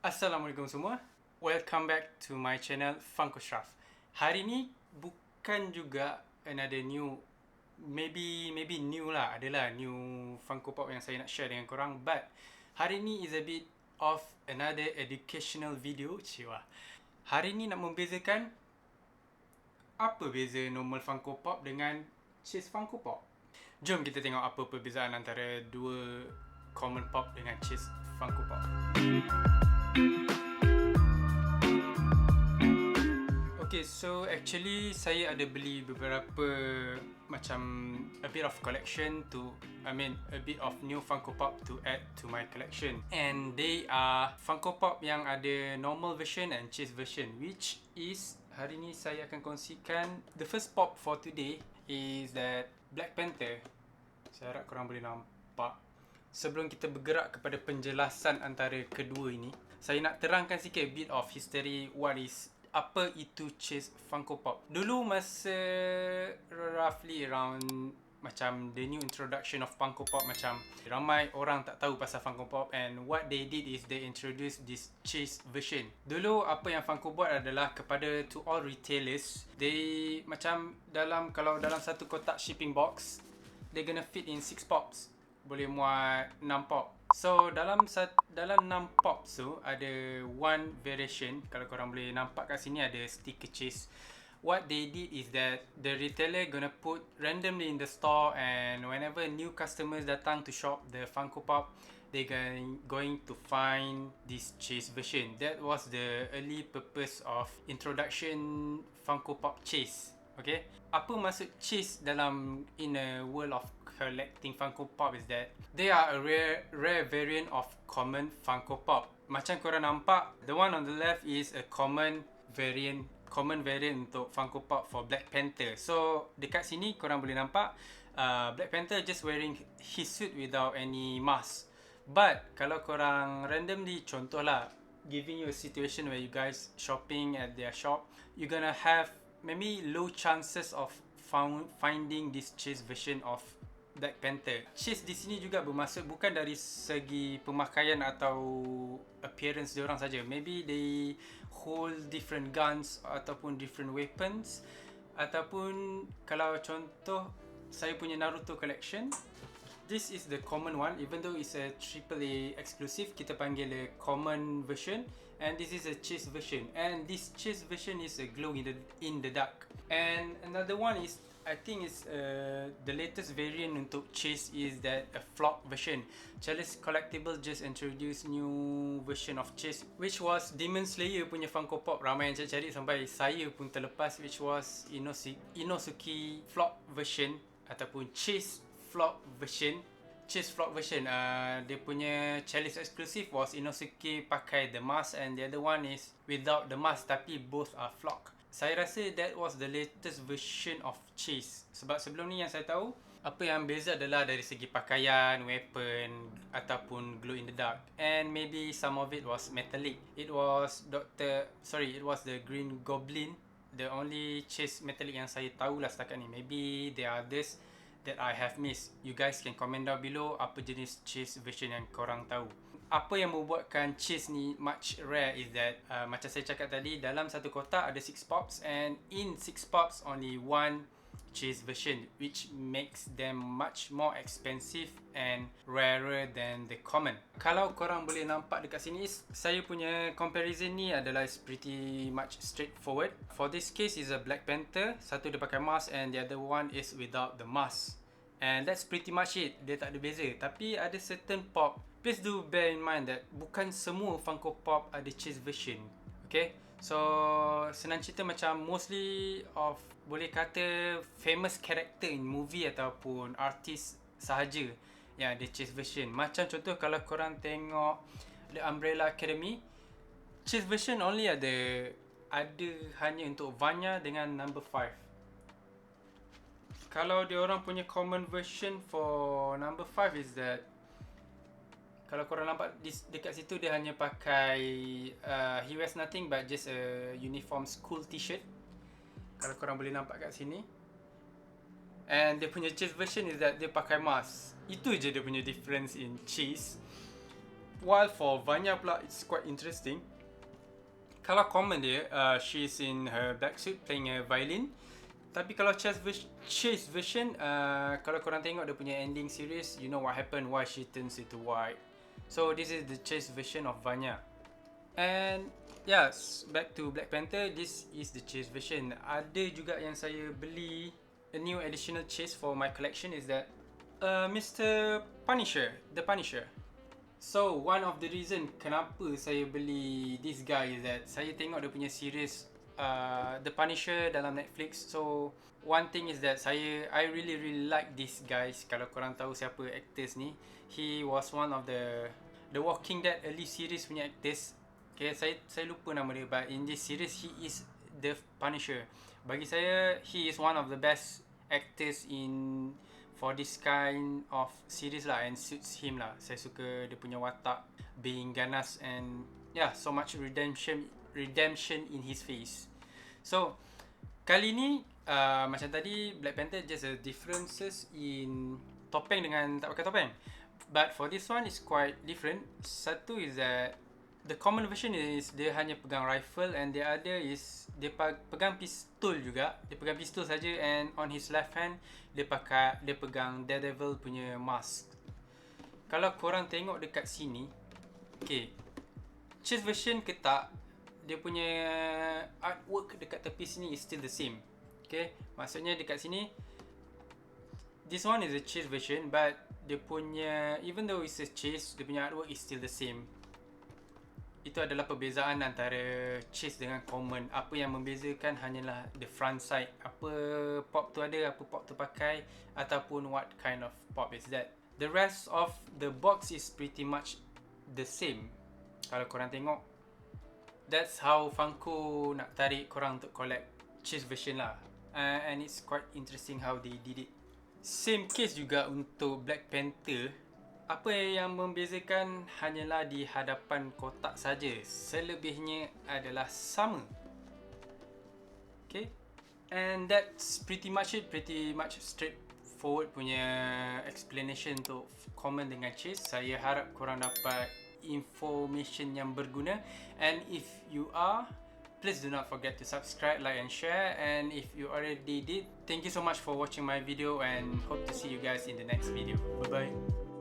Assalamualaikum semua. Welcome back to my channel Funko Shraf. Hari ni bukan juga another new, maybe new lah, adalah new Funko Pop yang saya nak share dengan korang. But hari ni is a bit of another educational video. Ciwa. Hari ni nak membezakan apa beza normal Funko Pop dengan Chase Funko Pop. Jom kita tengok apa perbezaan antara dua Common Pop dengan Chase Funko Pop. Okay, so actually saya ada beli beberapa macam a bit of collection to, a bit of new Funko Pop to add to my collection. And they are Funko Pop yang ada normal version and Chase version, which is hari ni saya akan kongsikan. The first pop for today is that Black Panther. Saya harap korang boleh nampak. Sebelum kita bergerak kepada penjelasan antara kedua ini, saya nak terangkan sikit a bit of history apa itu Chase Funko Pop. Dulu masa roughly around macam the new introduction of Funko Pop, macam ramai orang tak tahu pasal Funko Pop, and what they did is they introduced this Chase version. Dulu apa yang Funko buat adalah kepada to all retailers, they macam kalau dalam satu kotak shipping box, they gonna fit in 6 pops. Boleh muat 6 pop. So dalam 6 pop tu ada one variation. Kalau korang boleh nampak kat sini ada sticker Chase. What they did is that the retailer gonna put randomly in the store, and whenever new customers datang to shop the Funko Pop, they going to find this Chase version. That was the early purpose of introduction Funko Pop Chase. Okay, apa maksud Chase in a world of collecting Funko Pop is that they are a rare variant of common Funko Pop. Macam korang nampak, the one on the left is a common variant untuk Funko Pop for Black Panther. So dekat sini korang boleh nampak Black Panther just wearing his suit without any mask. But kalau korang randomly, contohlah, giving you a situation where you guys shopping at their shop, you're gonna have maybe low chances of finding this Chase version of Black Panther. Chase di sini juga bermaksud bukan dari segi pemakaian atau appearance diorang saja. Maybe they hold different guns ataupun different weapons, ataupun kalau contoh saya punya Naruto collection, this is the common one. Even though it's a AAA exclusive, kita panggil a common version, and this is a Chase version. And this Chase version is a glow in the dark. And another one is, I think it's the latest variant untuk Chase is that a flock version. Chalice Collectible just introduced new version of Chase, which was Demon Slayer punya Funko Pop. Ramai yang cari sampai saya pun terlepas, which was Inosuke flock version ataupun Chase flock version. Chase flock version, dia punya Chalice exclusive was Inosuke pakai the mask, and the other one is without the mask, tapi both are flock. Saya rasa that was the latest version of Chase. Sebab sebelum ni yang saya tahu, apa yang beza adalah dari segi pakaian, weapon ataupun glow in the dark. And maybe some of it was metallic. It was the Green Goblin, the only Chase metallic yang saya tahu lah setakat ni. Maybe there are others that I have missed. You guys can comment down below apa jenis Chase version yang korang tahu. Apa yang membuatkan Chase ni much rare is that macam saya cakap tadi, dalam satu kotak ada 6 pops, and in 6 pops only one Chase version, which makes them much more expensive and rarer than the common. Kalau korang boleh nampak dekat sini, saya punya comparison ni adalah pretty much straightforward. For this case is a Black Panther, satu dia pakai mask and the other one is without the mask. And that's pretty much it. Dia tak ada beza. Tapi ada certain pop, please do bear in mind that bukan semua Funko Pop ada Chase version. Okay, so senang cerita macam mostly of, boleh kata, famous character in movie ataupun artist sahaja yang ada Chase version. Macam contoh kalau korang tengok The Umbrella Academy, Chase version only ada hanya untuk Vanya dengan number 5. Kalau dia orang punya common version for number 5 is that, kalau korang nampak dekat situ, dia hanya pakai he wears nothing but just a uniform school t-shirt. Kalau korang boleh nampak kat sini. And dia punya Chase version is that dia pakai mask. Itu je dia punya difference in Chase. While for Vanya pula, it's quite interesting. Kalau common dia, she's in her black suit playing a violin. Tapi kalau Chase version, kalau korang tengok dia punya ending series, you know what happened, why she turns into white. So this is the Chase version of Vanya. And yes, back to Black Panther, this is the Chase version. Ada juga yang saya beli, a new additional Chase for my collection is that Mr. Punisher, the Punisher. So one of the reason kenapa saya beli this guy is that saya tengok dia punya series The Punisher dalam Netflix. So one thing is that I really like this guys. Kalau korang tahu siapa actors ni, he was one of the Walking Dead early series punya actors. Okay, saya lupa nama dia, but in this series he is the Punisher. Bagi saya, he is one of the best actors for this kind of series lah, and suits him lah. Saya suka dia punya watak being ganas and yeah, so much redemption in his face. So kali ni macam tadi Black Panther just a differences in topeng dengan tak pakai topeng. But for this one is quite different. Satu is that the common version is dia hanya pegang rifle, and the other is dia pegang pistol juga. Dia pegang pistol saja, and on his left hand dia pegang Daredevil punya mask. Kalau korang tengok dekat sini, okay, Chase version ke tak, dia punya artwork dekat tepi sini is still the same. Okay, maksudnya dekat sini, this one is a Chase version, but dia punya, even though it's a Chase, dia punya artwork is still the same. Itu adalah perbezaan antara Chase dengan common. Apa yang membezakan hanyalah the front side. Apa pop tu ada, apa pop tu pakai, ataupun what kind of pop is that. The rest of the box is pretty much the same. Kalau korang tengok, that's how Funko nak tarik korang untuk collect Chase version lah. And it's quite interesting how they did it. Same case juga untuk Black Panther. Apa yang membezakan hanyalah di hadapan kotak saja. Selebihnya adalah sama. Okay, and that's pretty much it. Pretty much straightforward punya explanation untuk common dengan Chase. Saya harap korang dapat information yang berguna. And if you are, please do not forget to subscribe, like and share. And if you already did, thank you so much for watching my video, and hope to see you guys in the next video. Bye bye.